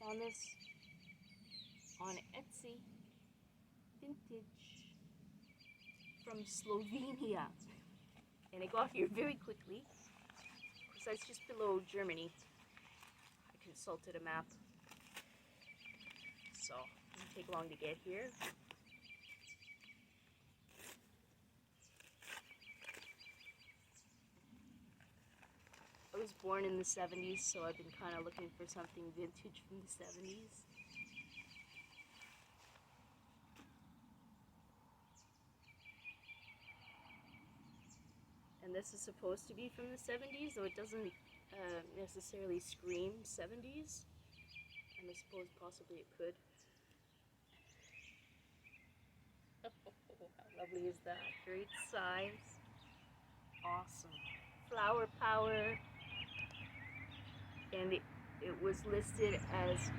Found this on Etsy, vintage from Slovenia, and it got here very quickly because that's just below Germany. I consulted a map, so it didn't take long to get here. I was born in the 70s, so I've been kind of looking for something vintage from the 70s. And this is supposed to be from the 70s, though it doesn't necessarily scream 70s. And I suppose possibly it could. Oh, how lovely is that? Great size. Awesome. Flower power. And it was listed as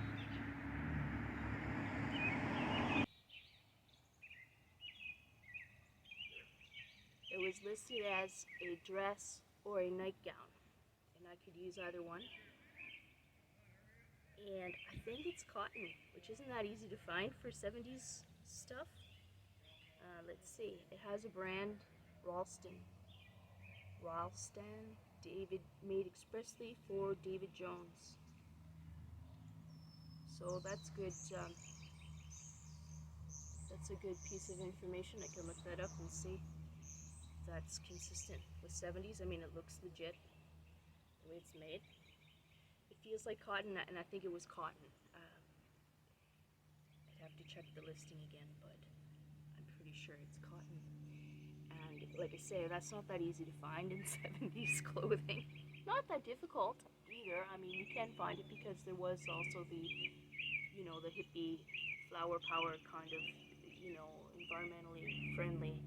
a dress or a nightgown, and I could use either one. And I think it's cotton, which isn't that easy to find for 70s stuff. Let's see, it has a brand, Ralston. David, made expressly for David Jones. So that's good. That's a good piece of information. I can look that up and see if that's consistent with 70s. I mean, it looks legit the way it's made. It feels like cotton, and I think it was cotton. I'd have to check the listing again, but I'm pretty sure it's cotton. And like I say, that's not that easy to find in 70s clothing. Not that difficult either. I mean, you can find it because there was also the, the hippie flower power kind of, environmentally friendly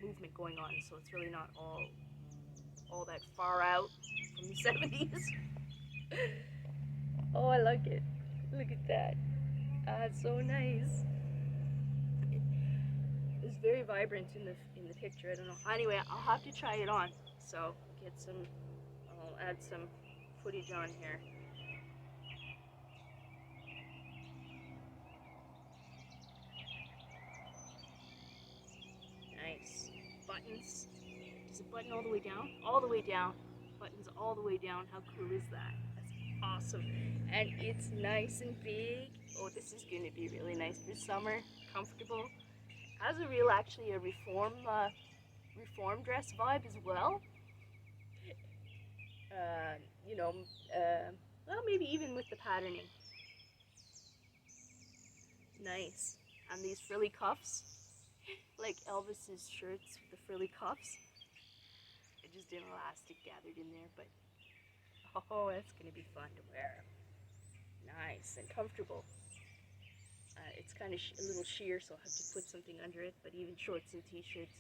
movement going on. So it's really not all that far out from the 70s. Oh, I like it. Look at that. It's so nice. It's very vibrant in the picture. I don't know. Anyway, I'll have to try it on. So I'll add some footage on here. Nice. Buttons. Does it button all the way down? All the way down. Buttons all the way down. How cool is that? That's awesome. And it's nice and big. Oh, this is going to be really nice for summer. Comfortable. Has actually a reform dress vibe as well. Uh, you know, well, maybe even with the patterning. Nice. And these frilly cuffs, like Elvis's shirts with the frilly cuffs. It just didn't elastic gathered in there, but oh, that's gonna be fun to wear. Nice and comfortable. It's kind of a little sheer, so I'll have to put something under it, but even shorts and t-shirts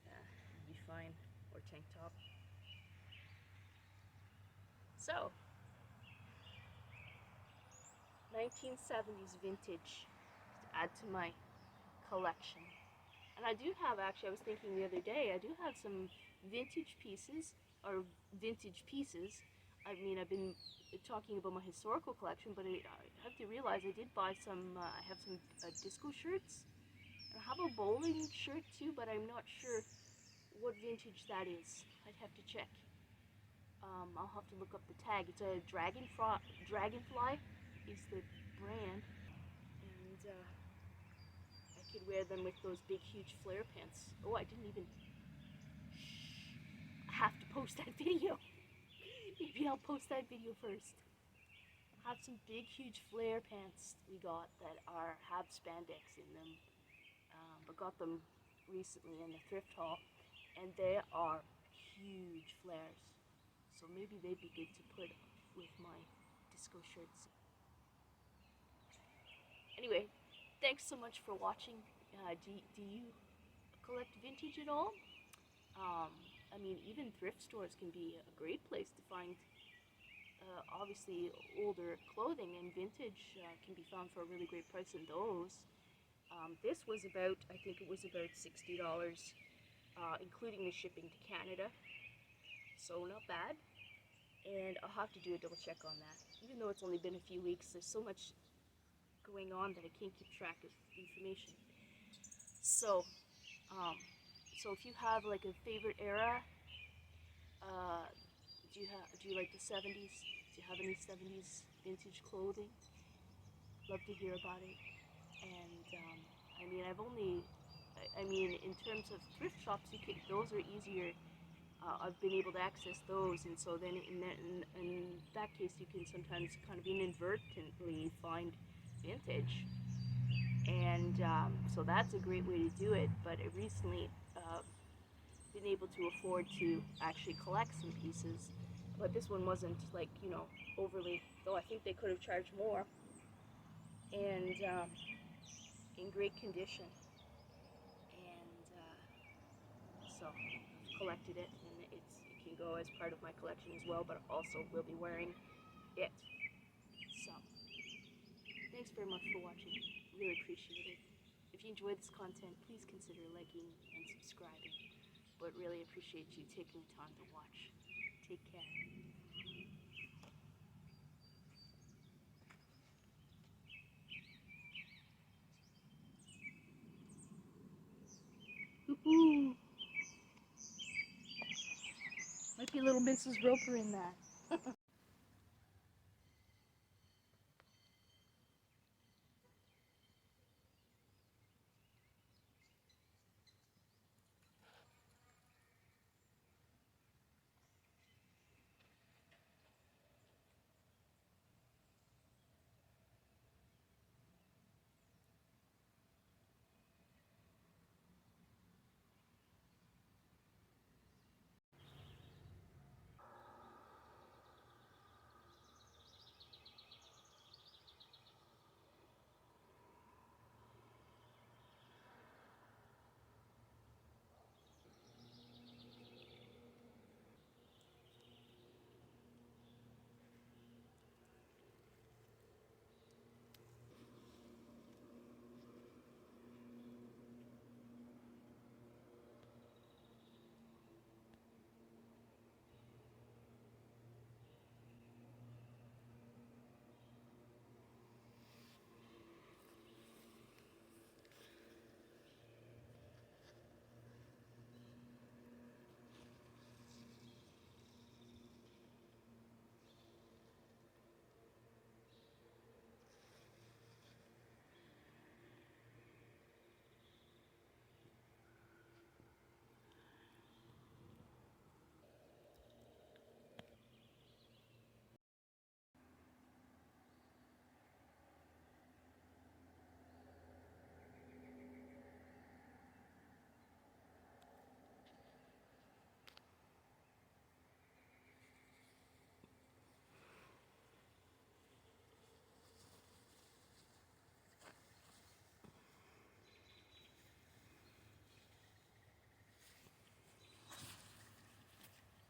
would be fine, or tank top. So, 1970s vintage to add to my collection. And I do have, actually, I was thinking the other day, I do have some vintage pieces, or vintage pieces. I mean, I've been talking about my historical collection, but I have to realize I did buy some, I have some disco shirts. And I have a bowling shirt too, but I'm not sure what vintage that is. I'd have to check. I'll have to look up the tag. It's a Dragonfly is the brand. And I could wear them with those big, huge flare pants. Oh, I didn't even... Shh. I have to post that video. Maybe I'll post that video first. I have some big, huge flare pants we got that have spandex in them. But got them recently in the thrift haul. And they are huge flares. So maybe they'd be good to put with my disco shirts. Anyway, thanks so much for watching. Do you collect vintage at all? I mean, even thrift stores can be a great place to find obviously older clothing, and vintage can be found for a really great price in those. This was about, I think it was about $60, including the shipping to Canada. So not bad. and I'll have to do a double check on that. Even though it's only been a few weeks, there's so much going on that I can't keep track of information. So, um, so if you have like a favorite era, uh, do you like the 70s? Do you have any 70s vintage clothing? Love to hear about it. And I mean, I mean, in terms of thrift shops, those are easier. I've been able to access those, and so then in that case, you can sometimes kind of inadvertently find vintage, and so that's a great way to do it. But I recently been able to afford to actually collect some pieces, but this one wasn't like overly. Though I think they could have charged more, and in great condition, and so I've collected it, and it can go as part of my collection as well. But also will be wearing it. So thanks very much for watching. Really appreciate it. If you enjoyed this content, please consider liking and subscribing. But really appreciate you taking the time to watch. Take care. Woohoo! Might be a little Mrs. Roper in that.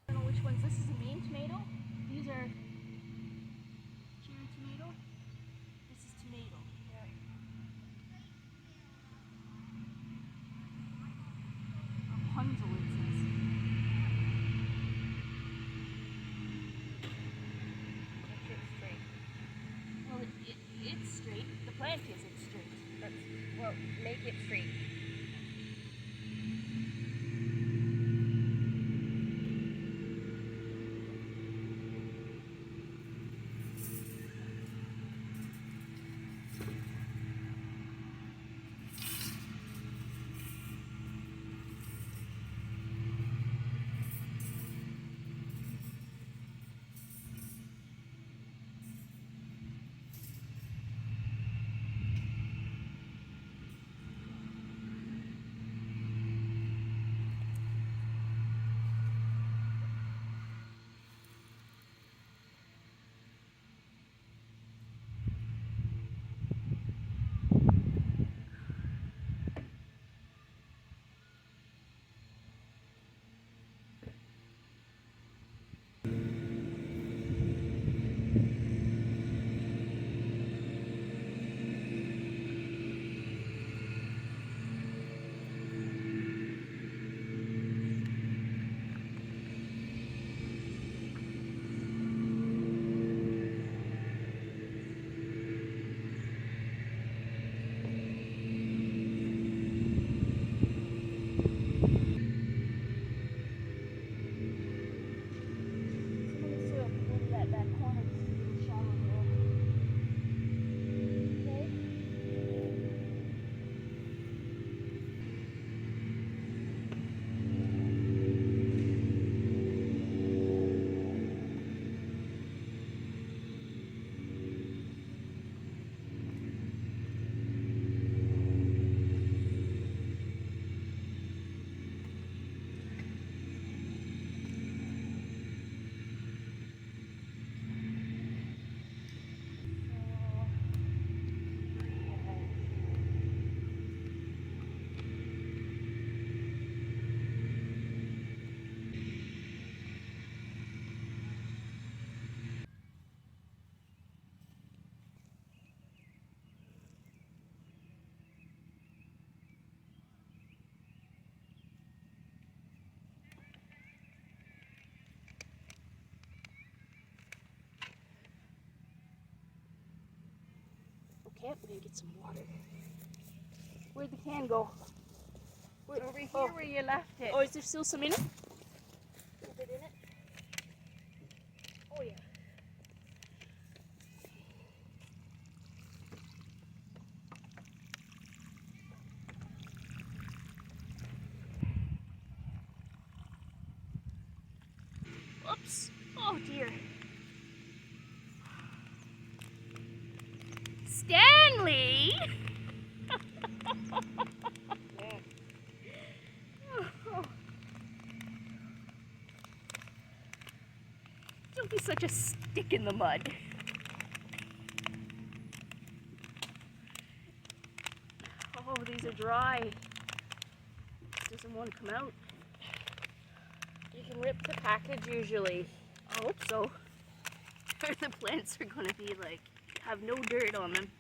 I don't know which ones. This is a main tomato. These are cherry tomato. This is tomato. Yeah. Rapunzel it says. Make it straight. Well, it's straight. The plant isn't straight. That's, well, make it straight. Okay, I'm gonna get some water. Where'd the can go? Over here where you left it. Oh, is there still some in it? A little bit in it? Oh, yeah. Oops. Oh, dear. Stanley! Oh. Don't be such a stick in the mud. Oh, these are dry. Doesn't want to come out. You can rip the package usually. I hope so. Or the plants are going to be like, have no dirt on them.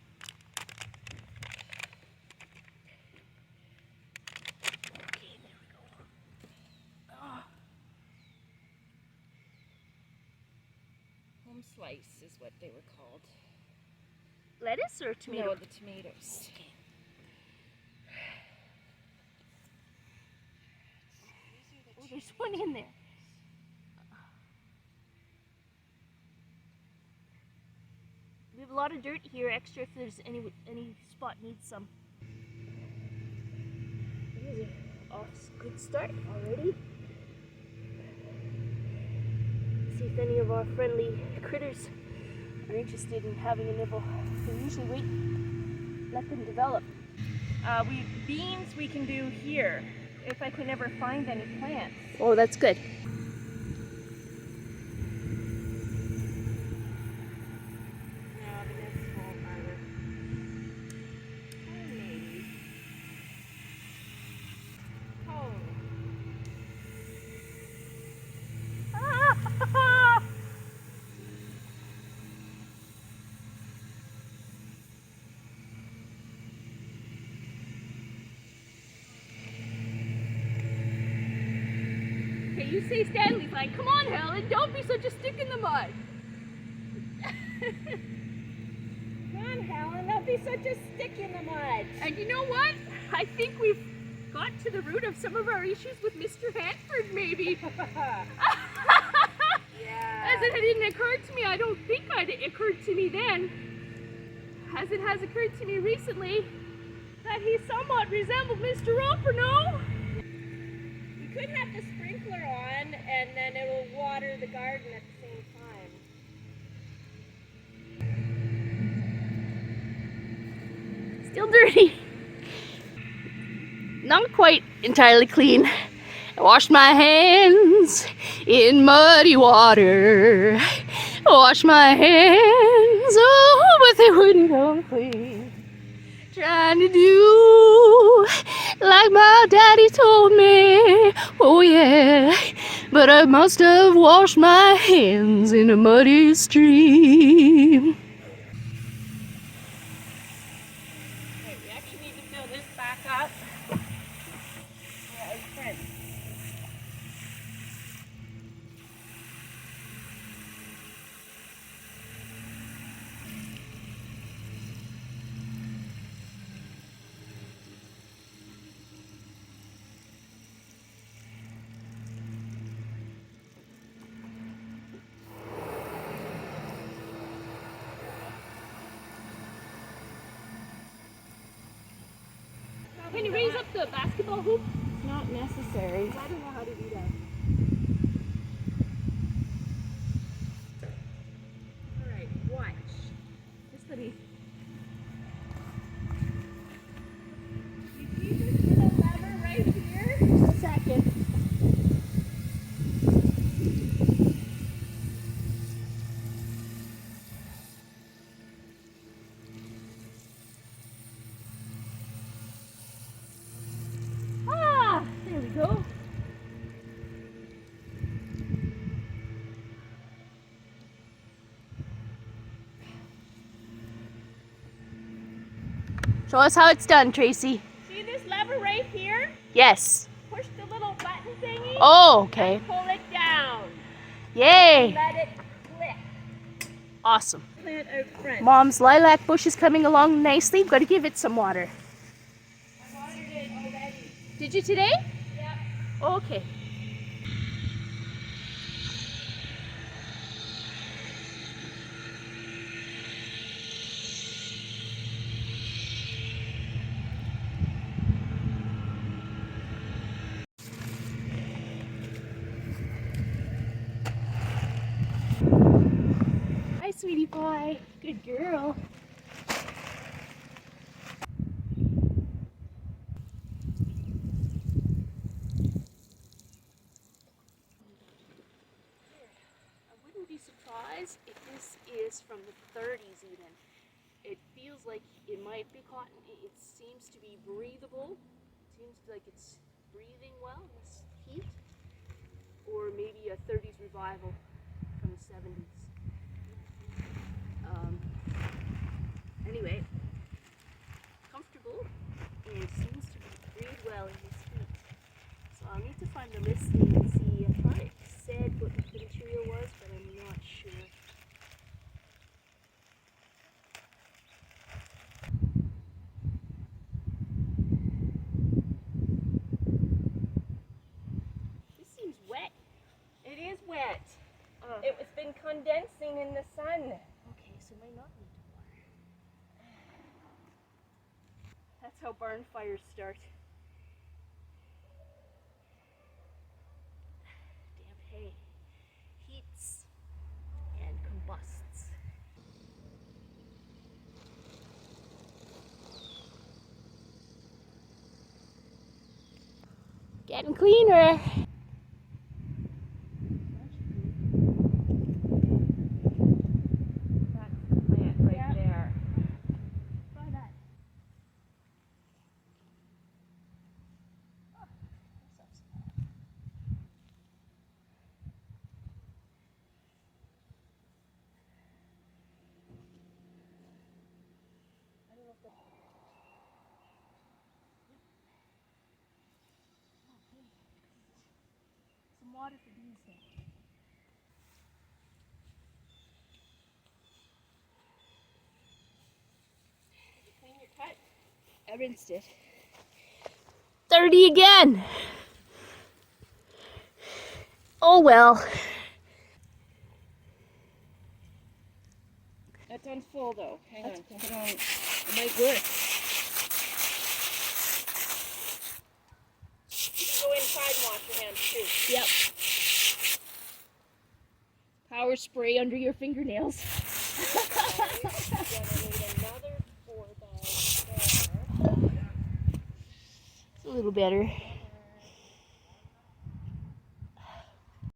Okay, there we go. Oh. Home slice is what they were called. Lettuce or tomato? No, the tomatoes. Okay. Oh, there's one in there. We have a lot of dirt here, extra if there's any spot needs some. These are off to a good start already. See if any of our friendly critters are interested in having a nibble. We usually wait, let them develop. Beans we can do here if I can ever find any plants. Oh, that's good. You say Stanley's like, come on, Helen, don't be such a stick in the mud. Come on, Helen, don't be such a stick in the mud. And you know what? I think we've got to the root of some of our issues with Mr. Hanford, maybe. Yeah. As it didn't occur to me, I don't think it occurred to me then, as it has occurred to me recently, that he somewhat resembled Mr. Roper, no? You could have the sprinkler on and then it'll water the garden at the same time. Still dirty. Not quite entirely clean. I washed my hands in muddy water. Wash my hands, oh, but they wouldn't come clean. Trying to do like my daddy told me, oh yeah, but I must have washed my hands in a muddy stream. Okay, we actually need to fill this back up. Yeah, it's good. Can you raise up the basketball hoop? It's not necessary. I don't know how to do that. Alright, watch. Just let me. You see this little lever right here? Just a second. There we go. Show us how it's done, Tracy. See this lever right here? Yes. Push the little button thingy. Oh, okay. Pull it down. Yay. Let it click. Awesome. Plant out front. Mom's lilac bush is coming along nicely. We've got to give it some water. I watered it already. Did you today? Yeah. Okay. Hi, sweetie pie. Good girl. I wouldn't be surprised if this is from the 30s even. It feels like it might be cotton. It seems to be breathable. It seems like it's breathing well in this heat. Or maybe a 30s revival from the 70s. Anyway, comfortable and seems to breathe well in this heat. So I'll need to find the listing and see. I thought it said what the material was, but I'm not sure. This seems wet. It is wet. It was been condensing in the sun. Okay, so might not need to water. That's how barn fires start. Damp hay heats and combusts. Getting cleaner. That's the plant right there. Try that. Oh, that's awesome. I don't know if that's some water for these things. Did you clean your cut? I rinsed it. 30 again. Oh well. That's on full though. Hang That's on. okay. Put on. It might work. You can go inside and wash your hands too. Yep. Power spray under your fingernails. Okay. Then I need another 4 bags there. It's a little better.